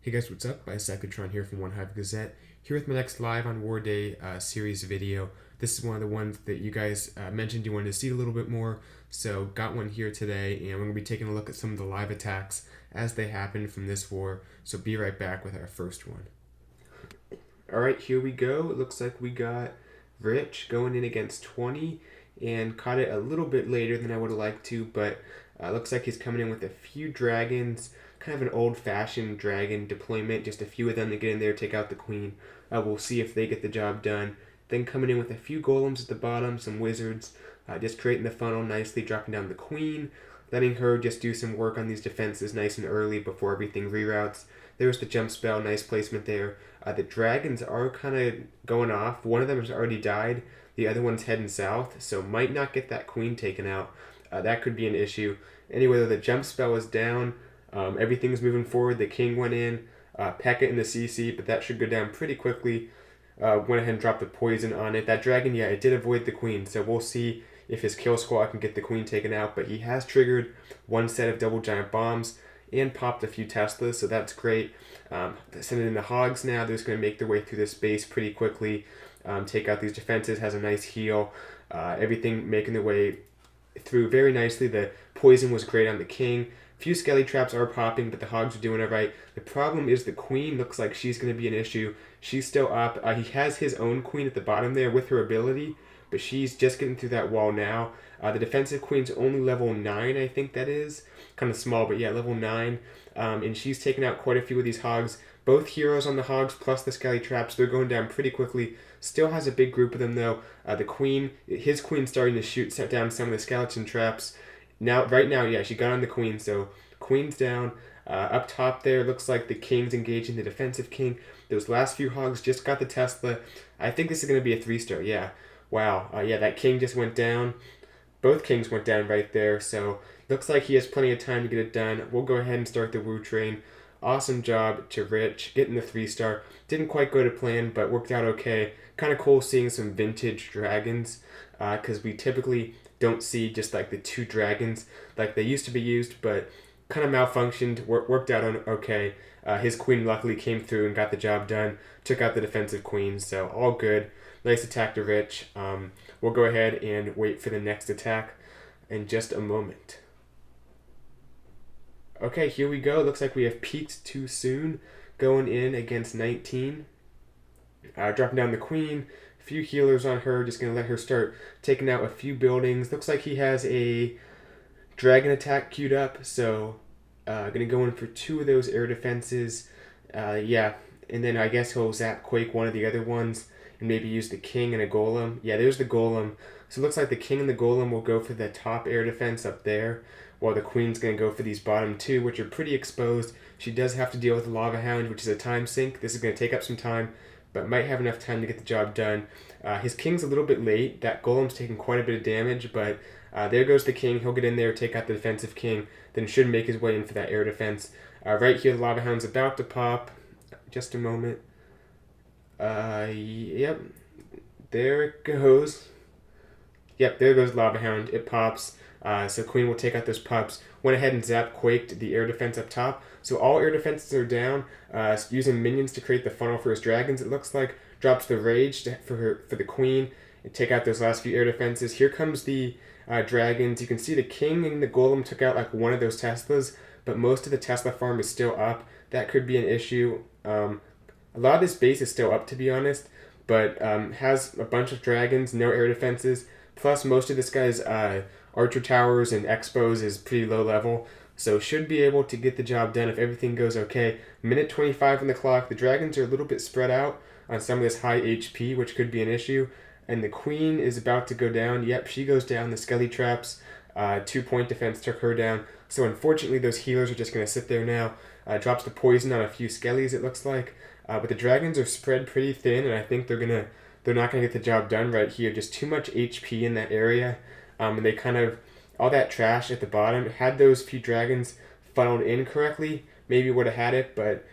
Hey guys, what's up? Cyclotron here from OneHive Gazette, here with my next Live on War Day series video. This is one of the ones that you guys mentioned you wanted to see a little bit more, so got one here today, and we're going to be taking a look at some of the live attacks as they happen from this war, so be right back with our first one. Alright, here we go. It looks like we got Rich going in against 20, and caught it a little bit later than I would have liked to, but looks like he's coming in with a few dragons, kind of an old-fashioned dragon deployment, just a few of them to get in there, take out the queen. We'll see if they get the job done. Then coming in with a few golems at the bottom, some wizards, just creating the funnel nicely, dropping down the queen, letting her just do some work on these defenses nice and early before everything reroutes. There's the jump spell, nice placement there. The dragons are kind of going off. One of them has already died. The other one's heading south, so might not get that queen taken out. That could be an issue. Anyway, though, the jump spell is down. Everything's moving forward. The king went in, peck it in the CC, but that should go down pretty quickly. Went ahead and dropped the poison on it. That dragon, yeah, it did avoid the queen, so we'll see if his kill squad can get the queen taken out. But he has triggered one set of double giant bombs and popped a few Teslas, so that's great. Sending in the hogs now. They're just going to make their way through this base pretty quickly. Take out these defenses, has a nice heal. Everything making their way through very nicely. The poison was great on the king. Few skelly traps are popping, but the hogs are doing it right. The problem is the queen looks like she's going to be an issue. She's still up. He has his own queen at the bottom there with her ability, but she's just getting through that wall now. The defensive queen's only level 9, I think that is. Kind of small, but yeah, level 9. And she's taken out quite a few of these hogs. Both heroes on the hogs plus the skelly traps, they're going down pretty quickly. Still has a big group of them though. The queen, his queen's starting to set down some of the skeleton traps. Right now, yeah, she got on the queen, so queen's down. Up top there, looks like the king's engaging the defensive king. Those last few hogs just got the Tesla. I think this is going to be a 3-star, yeah. Wow, yeah, that king just went down. Both kings went down right there, so looks like he has plenty of time to get it done. We'll go ahead and start the Woo train. Awesome job to Rich, getting the 3-star. Didn't quite go to plan, but worked out okay. Kind of cool seeing some vintage dragons, because we typically don't see just like the 2 dragons like they used to be used, but kind of malfunctioned, worked out okay. His queen luckily came through and got the job done, took out the defensive queen, so all good. Nice attack to Rich. We'll go ahead and wait for the next attack in just a moment. Okay, here we go. Looks like we have peaked too soon, going in against 19. Dropping down the queen, a few healers on her, just going to let her start taking out a few buildings. Looks like he has a dragon attack queued up, so going to go in for 2 of those air defenses. Yeah, and then I guess he'll zap Quake one of the other ones and maybe use the king and a golem. Yeah, there's the golem. So it looks like the king and the golem will go for the top air defense up there, while the queen's going to go for these bottom 2, which are pretty exposed. She does have to deal with the lava hound, which is a time sink. This is going to take up some time, but might have enough time to get the job done. His king's a little bit late. That golem's taking quite a bit of damage, but there goes the king. He'll get in there, take out the defensive king, then should make his way in for that air defense. Right here, the lava hound's about to pop. Just a moment. Yep. There it goes. Yep, there goes lava hound. It pops. So queen will take out those pups. Went ahead and zap quaked the air defense up top. So all air defenses are down. Using minions to create the funnel for his dragons, it looks like. Drops the rage for the queen and take out those last few air defenses. Here comes the dragons. You can see the king and the golem took out like one of those Teslas, but most of the Tesla farm is still up. That could be an issue. A lot of this base is still up, to be honest, but has a bunch of dragons, no air defenses. Plus, most of this guy's archer towers and expos is pretty low level, so should be able to get the job done if everything goes okay. Minute 25 on the clock. The dragons are a little bit spread out on some of this high HP, which could be an issue. And the queen is about to go down. Yep, she goes down. The skelly traps, 2-point defense took her down. So unfortunately, those healers are just going to sit there now. Drops the poison on a few skellies, it looks like. But the dragons are spread pretty thin, and I think they're not gonna get the job done right here. Just too much HP in that area, and they kind of all that trash at the bottom. Had those few dragons funneled in correctly, maybe would have had it. But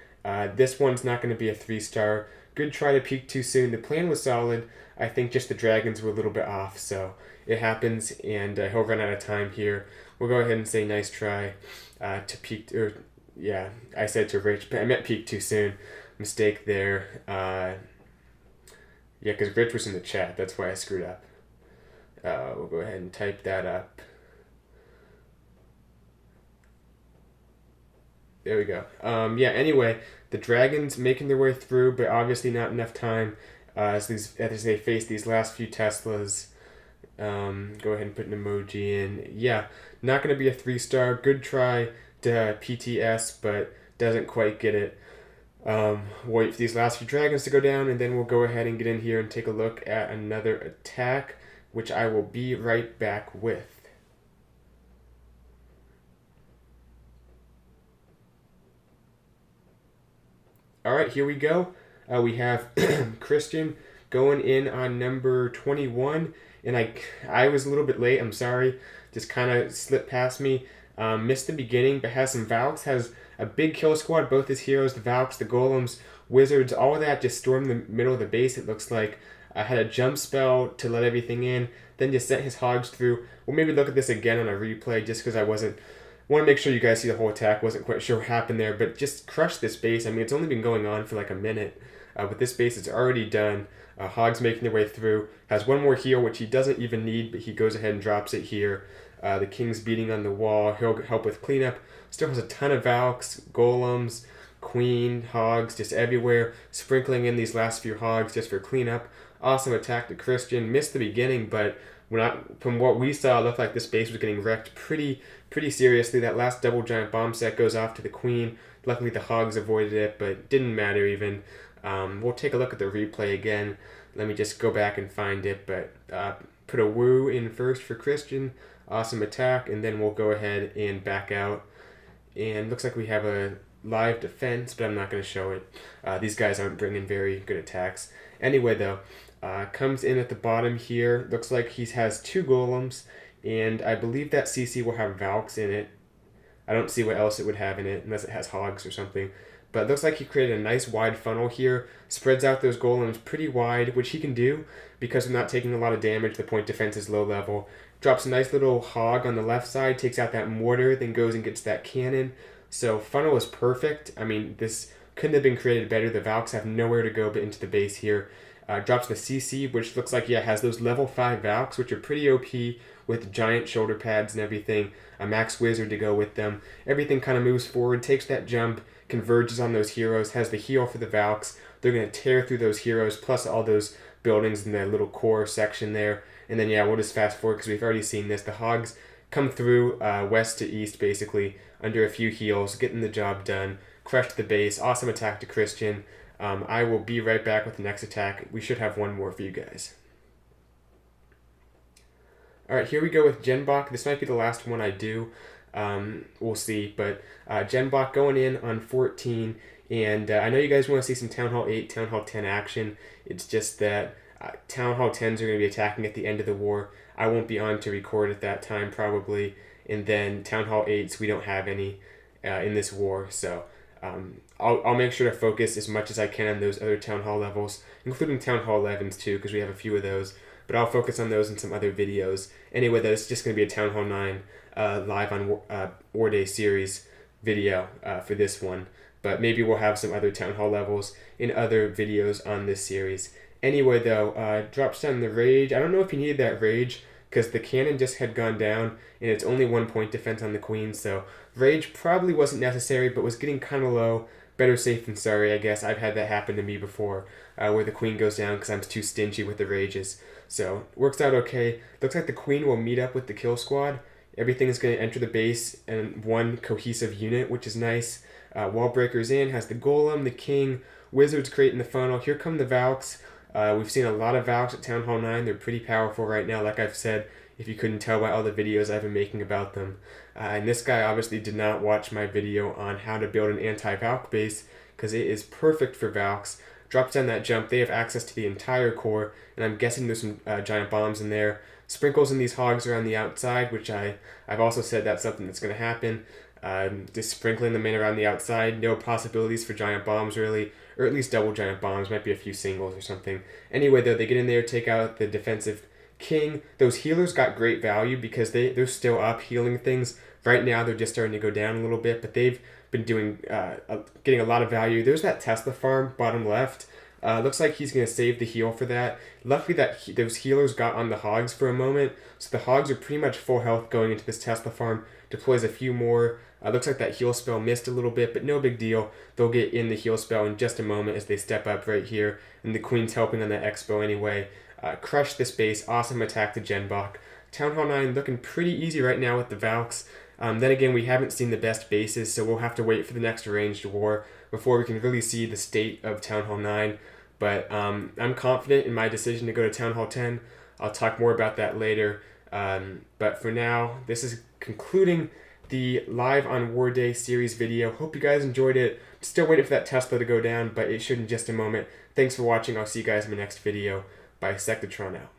this one's not going to be a 3-star. Good try to peak too soon. The plan was solid. I think just the dragons were a little bit off, so it happens, and he'll run out of time here. We'll go ahead and say nice try to peak or Yeah, I said to Rich, but I meant peak too soon. Mistake there. Yeah, because Rich was in the chat. That's why I screwed up. We'll go ahead and type that up. There we go. Yeah, anyway, the dragons making their way through, but obviously not enough time as they face these last few Teslas. Go ahead and put an emoji in. Yeah, not going to be a 3-star. Good try to PTS, but doesn't quite get it. Wait for these last few dragons to go down, and then we'll go ahead and get in here and take a look at another attack, which I will be right back with. Alright, here we go. We have Christian going in on number 21, and I was a little bit late, I'm sorry. Just kind of slipped past me. Missed the beginning, but has some Valks, has a big kill squad, both his heroes, the Valks, the Golems, Wizards, all of that just stormed the middle of the base, it looks like. Had a jump spell to let everything in, then just sent his hogs through. We'll maybe look at this again on a replay just because I want to make sure you guys see the whole attack. Wasn't quite sure what happened there, but just crushed this base. I mean, it's only been going on for like a minute. But this base is already done. Hogs making their way through. Has one more heal, which he doesn't even need, but he goes ahead and drops it here. The King's beating on the wall. He'll help with cleanup. Still has a ton of Valks, Golems, Queen, Hogs, just everywhere. Sprinkling in these last few Hogs just for cleanup. Awesome attack to Christian. Missed the beginning, but from what we saw, it looked like this base was getting wrecked pretty seriously. That last double giant bomb set goes off to the Queen. Luckily, the Hogs avoided it, but didn't matter even. We'll take a look at the replay again. Let me just go back and find it, but put a woo in first for Christian. Awesome attack, and then we'll go ahead and back out. And looks like we have a live defense, but I'm not going to show it. These guys aren't bringing very good attacks. Anyway, though, comes in at the bottom here. Looks like he has 2 Golems, and I believe that CC will have Valks in it. I don't see what else it would have in it, unless it has Hogs or something. But it looks like he created a nice wide funnel here. Spreads out those Golems pretty wide, which he can do because they're not taking a lot of damage. The point defense is low level. Drops a nice little Hog on the left side, takes out that mortar, then goes and gets that cannon. So funnel is perfect. I mean, this couldn't have been created better. The Valks have nowhere to go but into the base here. Drops the CC, which looks like, yeah, has those level 5 Valks, which are pretty OP with giant shoulder pads and everything. A max Wizard to go with them. Everything kind of moves forward, takes that jump, converges on those heroes, has the heal for the Valks. They're going to tear through those heroes, plus all those buildings in the little core section there. And then, yeah, we'll just fast forward because we've already seen this. The Hogs come through west to east, basically, under a few heals, getting the job done. Crushed the base. Awesome attack to Christian. I will be right back with the next attack. We should have one more for you guys. Alright, here we go with Genbach. This might be the last one I do. We'll see. But Genbach going in on 14. And I know you guys want to see some Town Hall 8, Town Hall 10 action. It's just that Town Hall 10s are going to be attacking at the end of the war. I won't be on to record at that time, probably. And then Town Hall 8s, we don't have any in this war. So I'll make sure to focus as much as I can on those other Town Hall levels, including Town Hall 11s too, because we have a few of those. But I'll focus on those in some other videos. Anyway, that's just going to be a Town Hall 9 live on War Day series video for this one. But maybe we'll have some other Town Hall levels in other videos on this series. Anyway, though, drops down the Rage. I don't know if he needed that Rage, because the cannon just had gone down, and it's only 1 point defense on the Queen, so Rage probably wasn't necessary, but was getting kind of low. Better safe than sorry, I guess. I've had that happen to me before, where the Queen goes down because I'm too stingy with the Rages. So, works out okay. Looks like the Queen will meet up with the kill squad. Everything is going to enter the base in one cohesive unit, which is nice. Wall breakers in, has the Golem, the King, Wizards creating the funnel. Here come the Valks. We've seen a lot of Valks at Town Hall 9. They're pretty powerful right now, like I've said, if you couldn't tell by all the videos I've been making about them. And this guy obviously did not watch my video on how to build an anti-Valk base, because it is perfect for Valks. Drops down that jump, they have access to the entire core, and I'm guessing there's some giant bombs in there. Sprinkles in these Hogs around the outside, which I've also said that's something that's going to happen. Just sprinkling them in around the outside. No possibilities for giant bombs, really. Or at least double giant bombs. Might be a few singles or something. Anyway, though, they get in there, take out the defensive King. Those healers got great value because they're still up healing things. Right now, they're just starting to go down a little bit, but they've been doing getting a lot of value. There's that Tesla farm, bottom left. Looks like he's going to save the heal for that. Luckily that those healers got on the hogs for a moment, so the hogs are pretty much full health going into this Tesla farm. Deploys a few more. Looks like that heal spell missed a little bit, but no big deal. They'll get in the heal spell in just a moment as they step up right here, and the Queen's helping on that expo anyway. Crush this base. Awesome attack to Genbach. Town Hall 9 looking pretty easy right now with the Valks. Then again, we haven't seen the best bases, so we'll have to wait for the next arranged war before we can really see the state of Town Hall 9. But I'm confident in my decision to go to Town Hall 10. I'll talk more about that later. But for now, this is concluding the Live on War Day series video. Hope you guys enjoyed it. Still waiting for that Tesla to go down, but it should in just a moment. Thanks for watching. I'll see you guys in my next video. Bisectatron out.